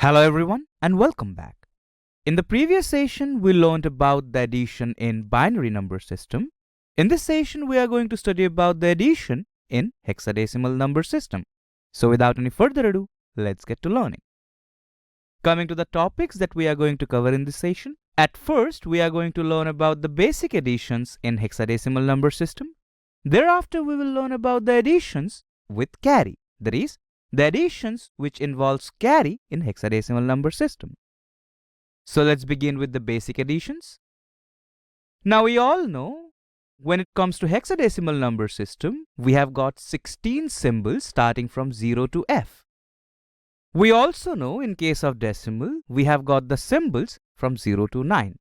Hello everyone and welcome back. In the previous session, we learned about the addition in binary number system. In this session, we are going to study about the addition in hexadecimal number system. So without any further ado, let's get to learning. Coming to the topics that we are going to cover in this session. At first, we are going to learn about the basic additions in hexadecimal number system. Thereafter, we will learn about the additions with carry, that is, the additions which involves carry in hexadecimal number system. So let's begin with the basic additions. Now we all know when it comes to hexadecimal number system, we have got 16 symbols starting from 0 to F. We also know in case of decimal, we have got the symbols from 0 to 9.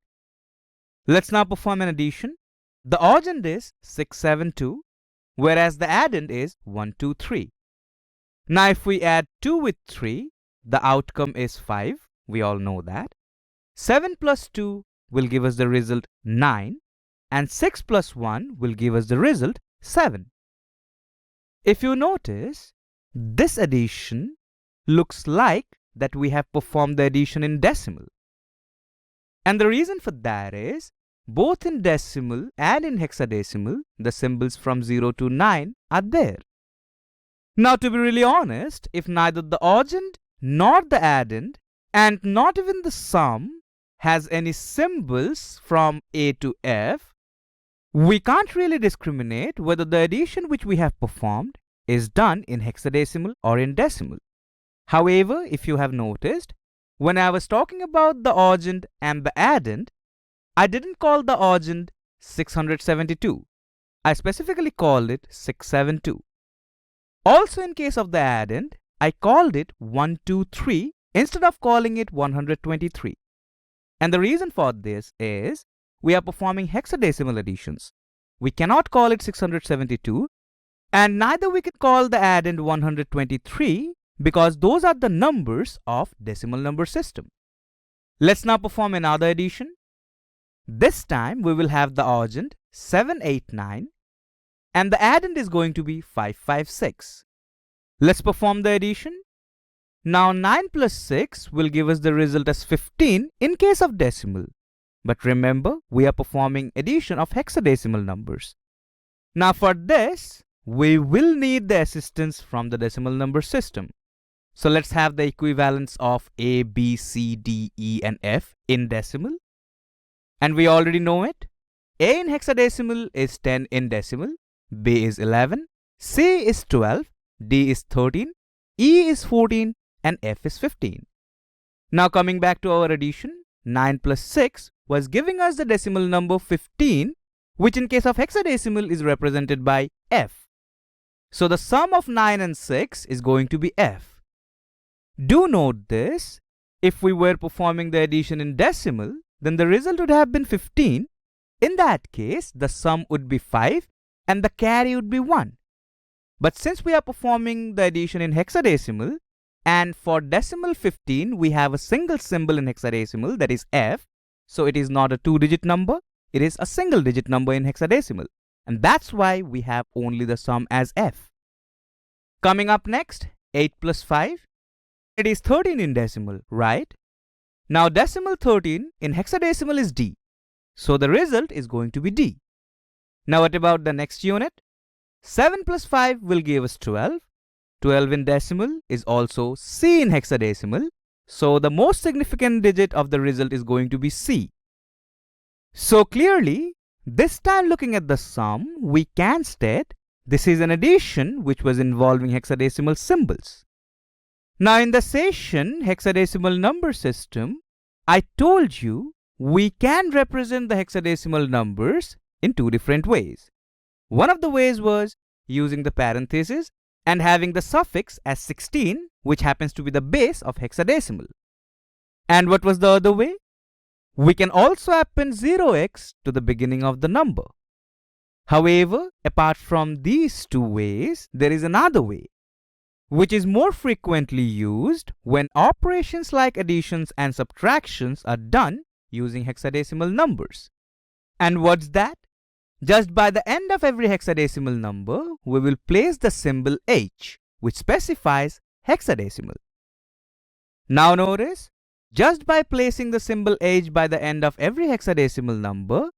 Let's now perform an addition. The origin is 672, whereas the addend is 123. Now if we add 2 with 3, the outcome is 5, we all know that. 7 plus 2 will give us the result 9, and 6 plus 1 will give us the result 7. If you notice, this addition looks like that we have performed the addition in decimal. And the reason for that is, both in decimal and in hexadecimal, the symbols from 0 to 9 are there. Now to be really honest, if neither the origin nor the addend and not even the sum has any symbols from A to F, we can't really discriminate whether the addition which we have performed is done in hexadecimal or in decimal. However, if you have noticed, when I was talking about the origin and the addend, I didn't call the origin 672. I specifically called it 672. Also in case of the addend, I called it 123 instead of calling it 123. And the reason for this is, we are performing hexadecimal additions. We cannot call it 672, and neither we can call the addend 123 because those are the numbers of decimal number system. Let's now perform another addition. This time we will have the origin 789 and the addend is going to be 556. Let's perform the addition. Now 9 plus 6 will give us the result as 15 in case of decimal. But remember, we are performing addition of hexadecimal numbers. Now for this, we will need the assistance from the decimal number system. So let's have the equivalence of A, B, C, D, E and F in decimal. And we already know it. A in hexadecimal is 10 in decimal. B is 11, C is 12, D is 13, E is 14 and F is 15. Now coming back to our addition, 9 plus 6 was giving us the decimal number 15, which in case of hexadecimal is represented by F. So the sum of 9 and 6 is going to be F. Do note this, if we were performing the addition in decimal, then the result would have been 15. In that case, the sum would be 5 and the carry would be 1. But since we are performing the addition in hexadecimal, and for decimal 15 we have a single symbol in hexadecimal, that is F, so it is not a 2-digit number, it is a single digit number in hexadecimal, and that's why we have only the sum as F. Coming up next, 8 plus 5, it is 13 in decimal, right? Now decimal 13 in hexadecimal is D, so the result is going to be D. Now what about the next unit? 7 plus 5 will give us 12. 12 in decimal is also C in hexadecimal. So the most significant digit of the result is going to be C. So clearly, this time looking at the sum, we can state this is an addition which was involving hexadecimal symbols. Now in the session hexadecimal number system, I told you we can represent the hexadecimal numbers in two different ways. One of the ways was using the parenthesis and having the suffix as 16, which happens to be the base of hexadecimal. And what was the other way? We can also append 0x to the beginning of the number. However, apart from these two ways, there is another way, which is more frequently used when operations like additions and subtractions are done using hexadecimal numbers. And what's that? Just by the end of every hexadecimal number, we will place the symbol H, which specifies hexadecimal. Now notice, just by placing the symbol H by the end of every hexadecimal number,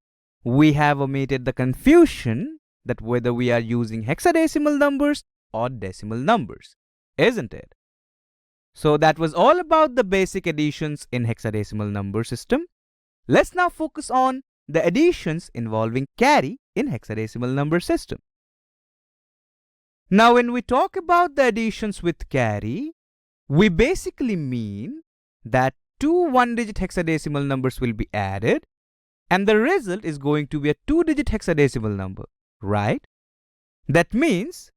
we have omitted the confusion that whether we are using hexadecimal numbers or decimal numbers, isn't it? So that was all about the basic additions in hexadecimal number system. Let's now focus on the additions involving carry in hexadecimal number system. Now when we talk about the additions with carry, we basically mean that two one-digit hexadecimal numbers will be added and the result is going to be a two-digit hexadecimal number, right? That means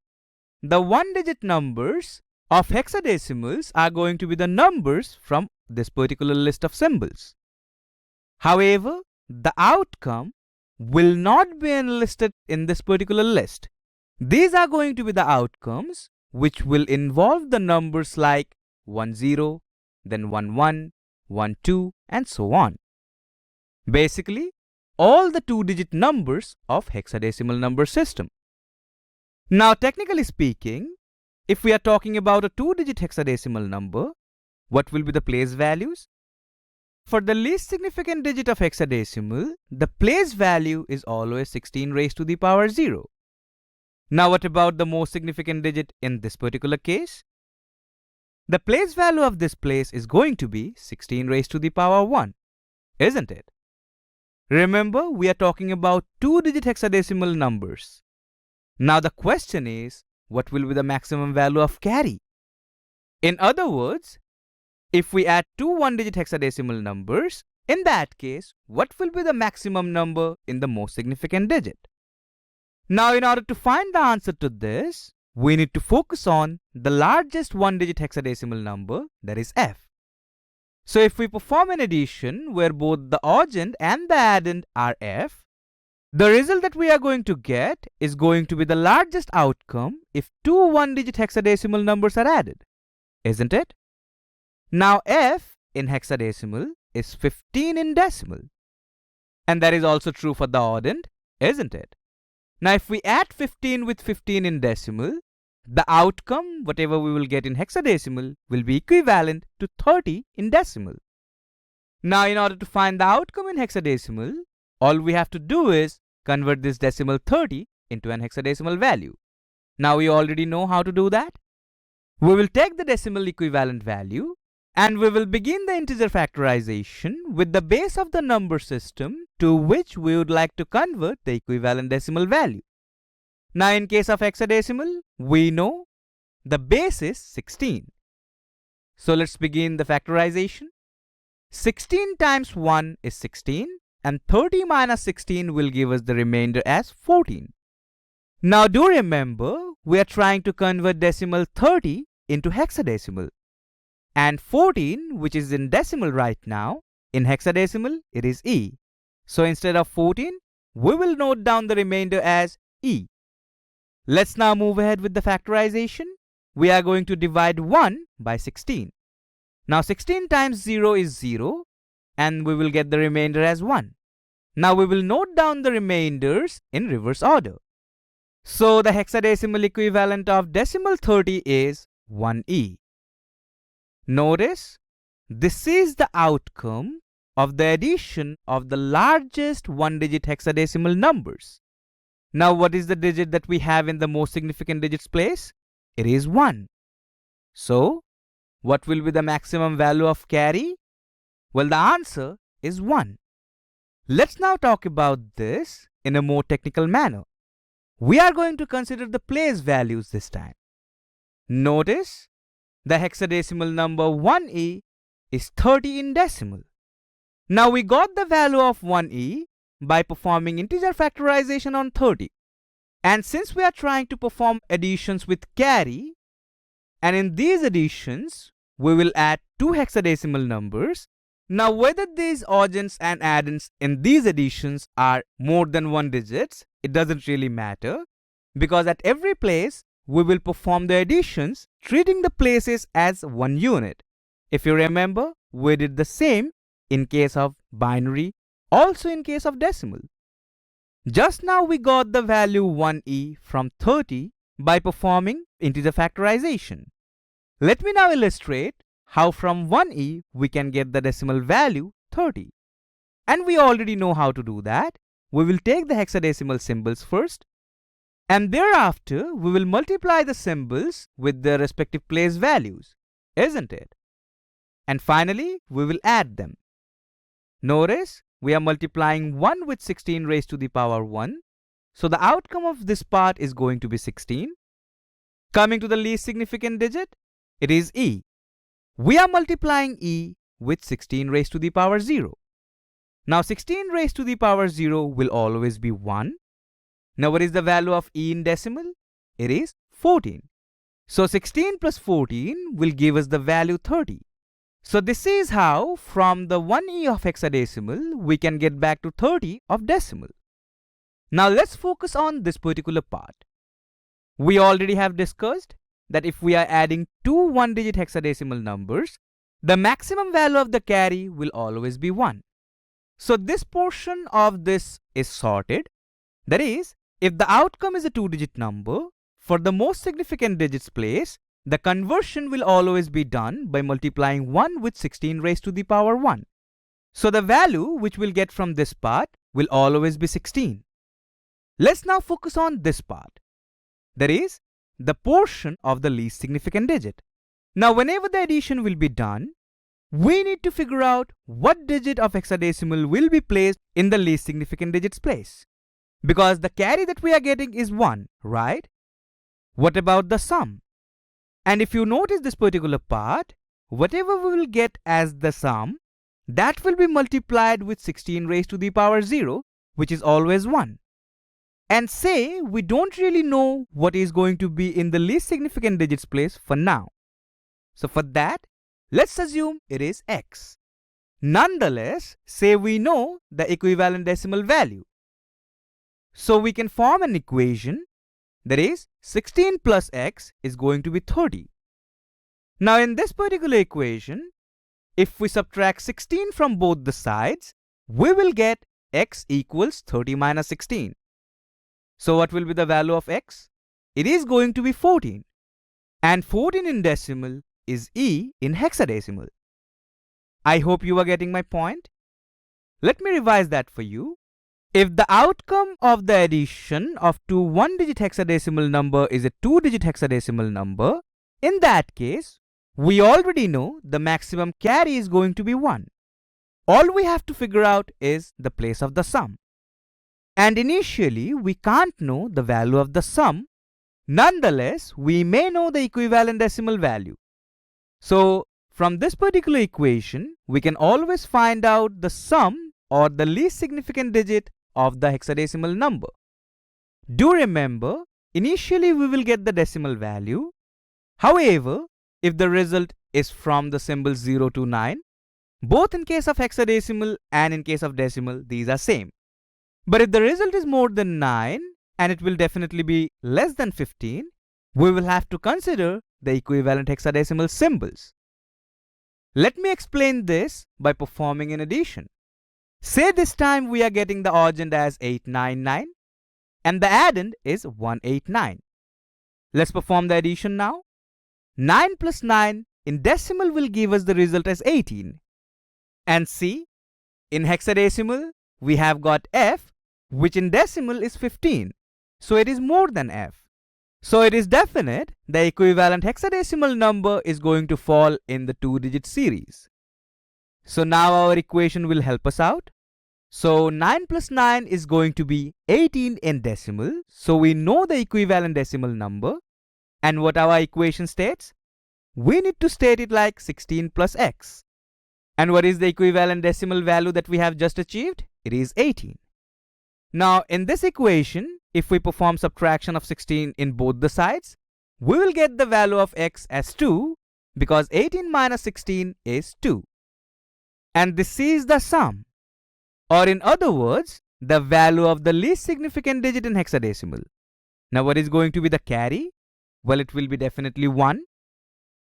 the one-digit numbers of hexadecimals are going to be the numbers from this particular list of symbols. However, the outcome will not be enlisted in this particular list. These are going to be the outcomes which will involve the numbers like 10, then 11, 12, and so on. Basically, all the two-digit numbers of hexadecimal number system. Now, technically speaking, if we are talking about a two-digit hexadecimal number, what will be the place values? For the least significant digit of hexadecimal, the place value is always 16 raised to the power 0. Now, what about the most significant digit in this particular case? The place value of this place is going to be 16 raised to the power 1, isn't it? Remember, we are talking about two-digit hexadecimal numbers. Now the question is, what will be the maximum value of carry? In other words, if we add two one-digit hexadecimal numbers, in that case, what will be the maximum number in the most significant digit? Now, in order to find the answer to this, we need to focus on the largest one-digit hexadecimal number, that is f. So if we perform an addition where both the oddend and the addend are f, the result that we are going to get is going to be the largest outcome if two one-digit hexadecimal numbers are added, isn't it? Now f in hexadecimal is 15 in decimal. And that is also true for the oddend, isn't it? Now if we add 15 with 15 in decimal, the outcome, whatever we will get in hexadecimal, will be equivalent to 30 in decimal. Now in order to find the outcome in hexadecimal, all we have to do is convert this decimal 30 into an hexadecimal value. Now we already know how to do that. We will take the decimal equivalent value and we will begin the integer factorization with the base of the number system to which we would like to convert the equivalent decimal value. Now in case of hexadecimal, we know the base is 16. So let's begin the factorization. 16 times 1 is 16 and 30 minus 16 will give us the remainder as 14. Now do remember, we are trying to convert decimal 30 into hexadecimal. And 14, which is in decimal right now, in hexadecimal, it is E. So instead of 14, we will note down the remainder as E. Let's now move ahead with the factorization. We are going to divide 1 by 16. Now 16 times 0 is 0 and we will get the remainder as 1. Now we will note down the remainders in reverse order. So the hexadecimal equivalent of decimal 30 is 1E. Notice, this is the outcome of the addition of the largest one-digit hexadecimal numbers. Now what is the digit that we have in the most significant digits place? It is 1. So, what will be the maximum value of carry? Well, the answer is 1. Let's now talk about this in a more technical manner. We are going to consider the place values this time. Notice, the hexadecimal number 1E is 30 in decimal. Now we got the value of 1E by performing integer factorization on 30. And since we are trying to perform additions with carry, and in these additions, we will add two hexadecimal numbers. Now whether these oddends and addends in these additions are more than one digits, it doesn't really matter, because at every place, we will perform the additions treating the places as one unit. If you remember, we did the same in case of binary, also in case of decimal. Just now we got the value 1E from 30 by performing integer factorization. Let me now illustrate how from 1e we can get the decimal value 30. And we already know how to do that. We will take the hexadecimal symbols first, and thereafter we will multiply the symbols with their respective place values, isn't it? And finally, we will add them. Notice we are multiplying 1 with 16 raised to the power 1. So the outcome of this part is going to be 16. Coming to the least significant digit, it is e. We are multiplying e with 16 raised to the power 0. Now 16 raised to the power 0 will always be 1. Now what is the value of e in decimal? It is 14. So 16 plus 14 will give us the value 30. So this is how from the 1e of hexadecimal we can get back to 30 of decimal. Now let's focus on this particular part. We already have discussed that if we are adding two one-digit hexadecimal numbers, the maximum value of the carry will always be 1. So this portion of this is sorted. That is, if the outcome is a two-digit number, for the most significant digits place, the conversion will always be done by multiplying 1 with 16 raised to the power 1. So the value which we'll get from this part will always be 16. Let's now focus on this part. That is, the portion of the least significant digit. Now whenever the addition will be done, we need to figure out what digit of hexadecimal will be placed in the least significant digit's place. Because the carry that we are getting is 1, right? What about the sum? And if you notice this particular part, whatever we will get as the sum, that will be multiplied with 16 raised to the power 0, which is always 1. And say we don't really know what is going to be in the least significant digits place for now. So for that, let's assume it is x. Nonetheless, say we know the equivalent decimal value. So we can form an equation, that is 16 plus x is going to be 30. Now in this particular equation, if we subtract 16 from both the sides, we will get x equals 30 minus 16. So what will be the value of x? It is going to be 14. And 14 in decimal is e in hexadecimal. I hope you are getting my point. Let me revise that for you. If the outcome of the addition of two one-digit hexadecimal number is a two-digit hexadecimal number, in that case, we already know the maximum carry is going to be 1. All we have to figure out is the place of the sum. And initially, we can't know the value of the sum. Nonetheless, we may know the equivalent decimal value. So, from this particular equation, we can always find out the sum or the least significant digit of the hexadecimal number. Do remember, initially we will get the decimal value. However, if the result is from the symbol 0 to 9, both in case of hexadecimal and in case of decimal, these are same. But if the result is more than 9, and it will definitely be less than 15, we will have to consider the equivalent hexadecimal symbols. Let me explain this by performing an addition. Say this time we are getting the origin as 899 and the addend is 189. Let's perform the addition now. 9 plus 9 in decimal will give us the result as 18. And see, in hexadecimal we have got f, which in decimal is 15. So it is more than f. So it is definite the equivalent hexadecimal number is going to fall in the two-digit series. So now our equation will help us out. So 9 plus 9 is going to be 18 in decimal. So we know the equivalent decimal number. And what our equation states? We need to state it like 16 plus x. And what is the equivalent decimal value that we have just achieved? It is 18. Now in this equation, if we perform subtraction of 16 in both the sides, we will get the value of x as 2 because 18 minus 16 is 2. And this is the sum. Or in other words, the value of the least significant digit in hexadecimal. Now what is going to be the carry? Well, it will be definitely 1.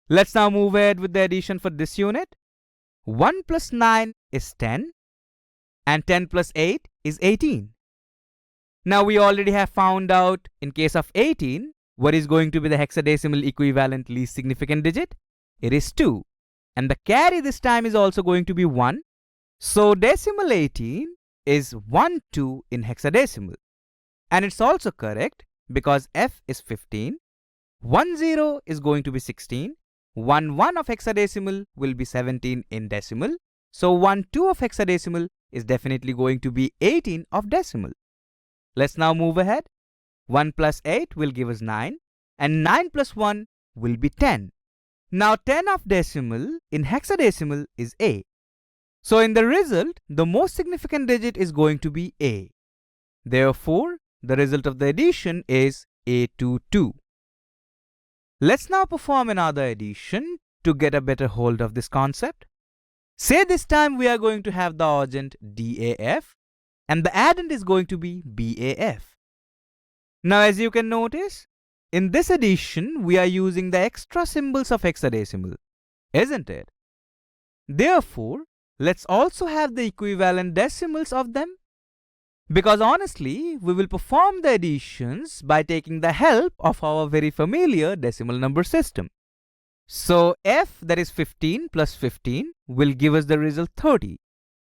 Let's now move ahead with the addition for this unit. 1 plus 9 is 10 and 10 plus 8 is 18. Now we already have found out in case of 18, what is going to be the hexadecimal equivalent least significant digit? It is 2. And the carry this time is also going to be 1. So decimal 18 is 1, 2 in hexadecimal. And it's also correct because F is 15, 1, 0 is going to be 16, 1, 1 of hexadecimal will be 17 in decimal. So 1, 2 of hexadecimal is definitely going to be 18 of decimal. Let's now move ahead. 1 plus 8 will give us 9 and 9 plus 1 will be 10. Now 10 of decimal in hexadecimal is A. So in the result, the most significant digit is going to be A. Therefore, the result of the addition is A22. Let's now perform another addition to get a better hold of this concept. Say this time we are going to have the adjunct DAF and the addend is going to be BAF. Now as you can notice, in this addition we are using the extra symbols of hexadecimal, isn't it? Therefore, let's also have the equivalent decimals of them. Because honestly, we will perform the additions by taking the help of our very familiar decimal number system. So F, that is 15 plus 15, will give us the result 30,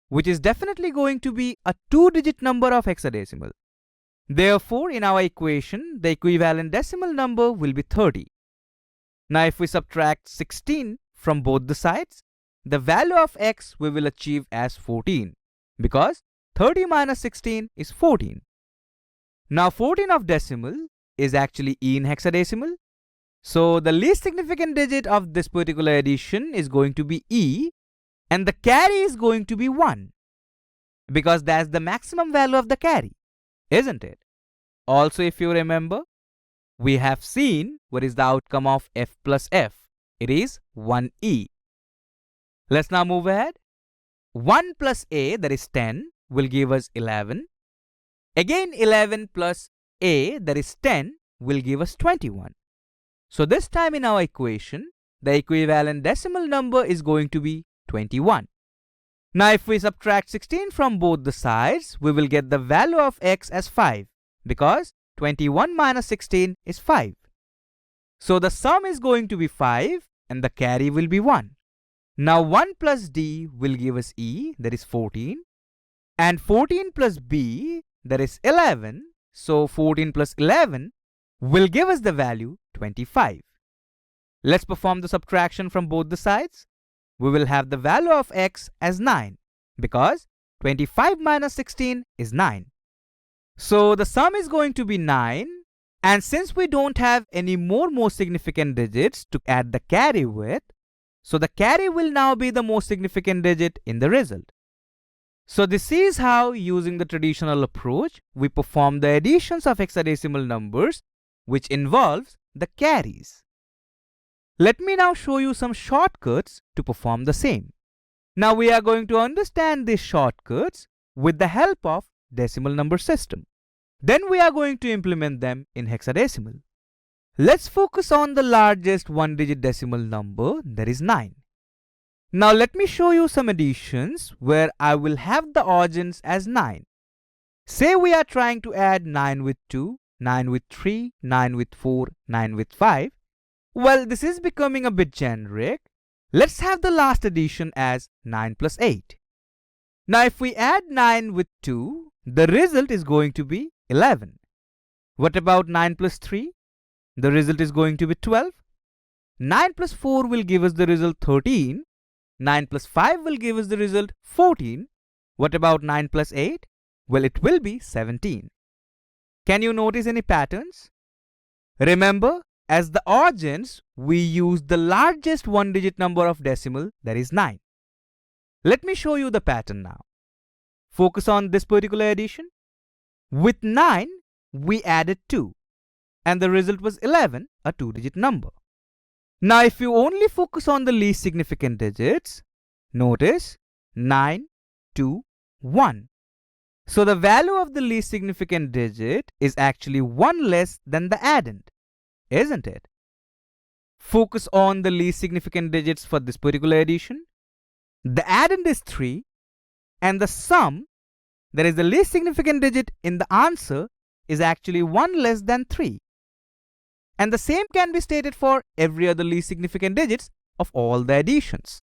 which is definitely going to be a 2-digit number of hexadecimal. Therefore, in our equation, the equivalent decimal number will be 30. Now if we subtract 16 from both the sides, the value of x we will achieve as 14, because 30 minus 16 is 14. Now 14 of decimal is actually E in hexadecimal. So the least significant digit of this particular addition is going to be E, and the carry is going to be 1, because that's the maximum value of the carry, isn't it? Also, if you remember, we have seen what is the outcome of F plus F. It is 1E. Let's now move ahead. 1 plus A, that is 10, will give us 11. Again 11 plus A, that is 10, will give us 21. So this time in our equation, the equivalent decimal number is going to be 21. Now if we subtract 16 from both the sides, we will get the value of x as 5, because 21 minus 16 is 5. So the sum is going to be 5 and the carry will be 1. Now 1 plus D will give us E, that is 14. And 14 plus B, that is 11. So 14 plus 11 will give us the value 25. Let's perform the subtraction from both the sides. We will have the value of x as 9, because 25 minus 16 is 9. So the sum is going to be 9. And since we don't have any more significant digits to add the carry with, so the carry will now be the most significant digit in the result. So this is how, using the traditional approach, we perform the additions of hexadecimal numbers, which involves the carries. Let me now show you some shortcuts to perform the same. Now we are going to understand these shortcuts with the help of decimal number system. Then we are going to implement them in hexadecimal. Let's focus on the largest 1-digit decimal number, that is 9. Now let me show you some additions where I will have the adjuncts as 9. Say we are trying to add 9 with 2, 9 with 3, 9 with 4, 9 with 5. Well, this is becoming a bit generic. Let's have the last addition as 9 plus 8. Now if we add 9 with 2, the result is going to be 11. What about 9 plus 3? The result is going to be 12. 9 plus 4 will give us the result 13. 9 plus 5 will give us the result 14. What about 9 plus 8? Well, it will be 17. Can you notice any patterns? Remember, as the adjuncts, we use the largest 1-digit number of decimal, that is 9. Let me show you the pattern now. Focus on this particular addition. With 9, we added 2. And the result was 11, a 2-digit number. Now if you only focus on the least significant digits, notice 9, 2, 1. So the value of the least significant digit is actually 1 less than the addend, isn't it? Focus on the least significant digits for this particular addition. The addend is 3 and the sum, that is the least significant digit in the answer, is actually 1 less than 3. And the same can be stated for every other least significant digits of all the additions.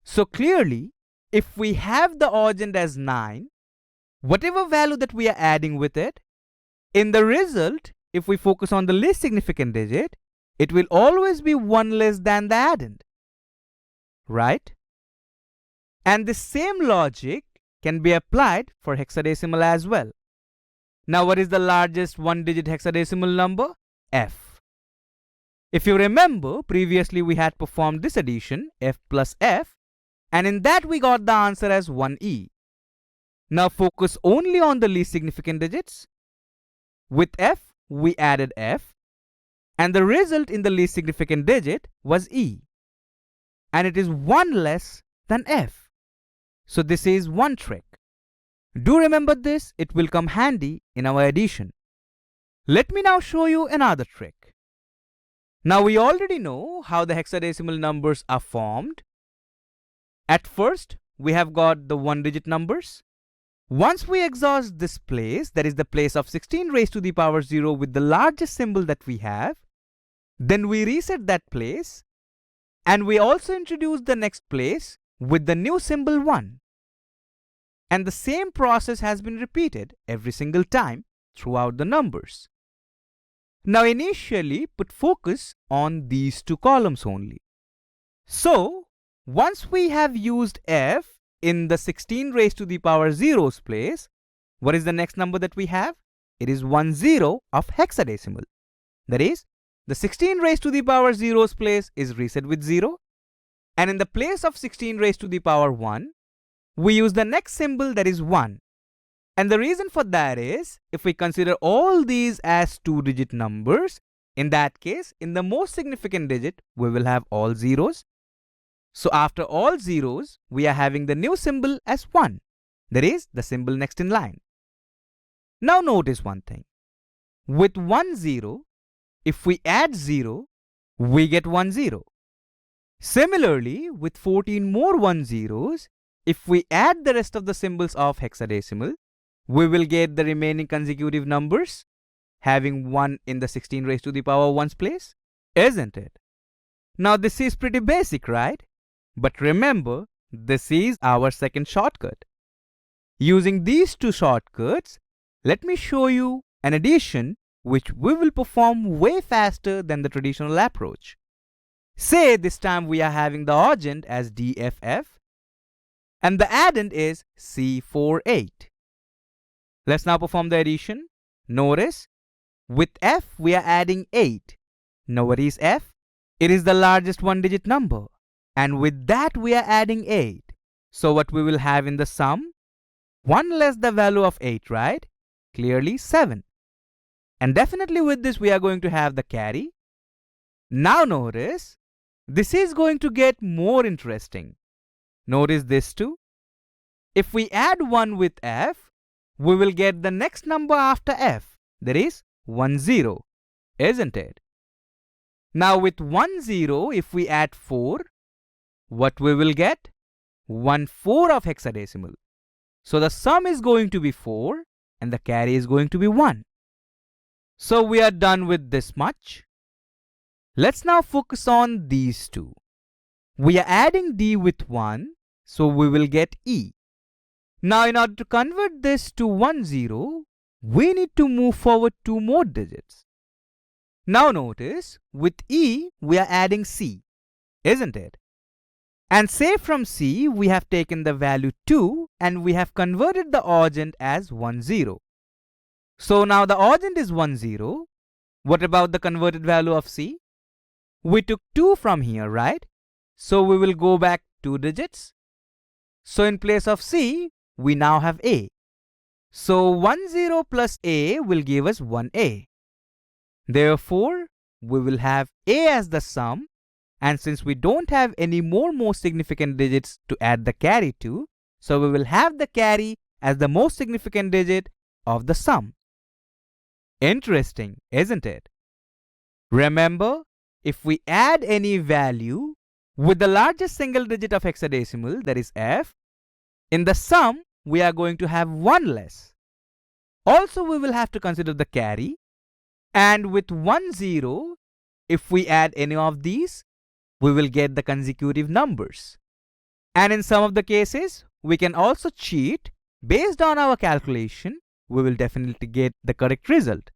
So clearly, if we have the origin as 9, whatever value that we are adding with it, in the result, if we focus on the least significant digit, it will always be 1 less than the addend, right? And the same logic can be applied for hexadecimal as well. Now, what is the largest one-digit hexadecimal number? F. If you remember, previously we had performed this addition, F plus F, and in that we got the answer as 1e. Now focus only on the least significant digits. With F, we added F, and the result in the least significant digit was e. And it is 1 less than F. So this is one trick. Do remember this, it will come handy in our addition. Let me now show you another trick. Now we already know how the hexadecimal numbers are formed. At first, we have got the one-digit numbers. Once we exhaust this place, that is the place of 16 raised to the power 0 with the largest symbol that we have, then we reset that place, and we also introduce the next place with the new symbol 1. And the same process has been repeated every single time throughout the numbers. Now initially put focus on these two columns only. So once we have used F in the 16 raised to the power 0's place, what is the next number that we have? It is 10 of hexadecimal. That is, the 16 raised to the power 0's place is reset with 0, and in the place of 16 raised to the power 1, we use the next symbol, that is 1. And the reason for that is, if we consider all these as two-digit numbers, in that case, in the most significant digit, we will have all zeros. So after all zeros, we are having the new symbol as 1. That is, the symbol next in line. Now notice one thing. With 1 0, if we add 0, we get 1 0. Similarly, with 14 more 1 zeros, if we add the rest of the symbols of hexadecimal, we will get the remaining consecutive numbers having 1 in the 16 raised to the power 1's place, isn't it? Now this is pretty basic, right? But remember, this is our second shortcut. Using these two shortcuts, let me show you an addition which we will perform way faster than the traditional approach. Say this time we are having the origin as DFF and the addend is C48. Let's now perform the addition. Notice, with F we are adding 8. Now what is F? It is the largest one-digit number. And with that we are adding 8. So what we will have in the sum? 1 less the value of 8, right? Clearly 7. And definitely with this we are going to have the carry. Now notice, this is going to get more interesting. Notice this too. If we add 1 with F, we will get the next number after F. That is 10, isn't it? Now with 10, if we add 4, what we will get? 14 of hexadecimal. So the sum is going to be 4 and the carry is going to be 1. So we are done with this much. Let's now focus on these two. We are adding D with 1, so we will get E. Now in order to convert this to 10, we need to move forward 2 more digits. Now notice, with E we are adding C, isn't it? And say from C we have taken the value 2 and we have converted the origin as 10. So now the origin is 10. What about the converted value of C? We took 2 from here, right? So we will go back 2 digits. So in place of C, we now have A. So 10 plus A will give us 1A. Therefore, we will have A as the sum, and since we don't have any more most significant digits to add the carry to, so we will have the carry as the most significant digit of the sum. Interesting, isn't it? Remember, if we add any value with the largest single digit of hexadecimal, that is F, in the sum, we are going to have 1 less. Also, we will have to consider the carry. And with 10, if we add any of these, we will get the consecutive numbers. And in some of the cases, we can also cheat. Based on our calculation, we will definitely get the correct result.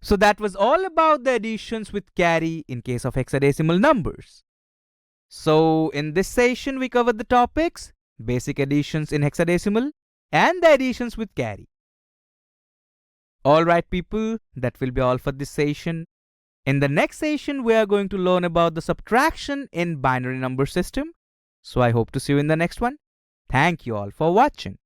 So that was all about the additions with carry in case of hexadecimal numbers. So in this session, we covered the topics, basic additions in hexadecimal and the additions with carry. Alright people, that will be all for this session. In the next session, we are going to learn about the subtraction in binary number system. So I hope to see you in the next one. Thank you all for watching.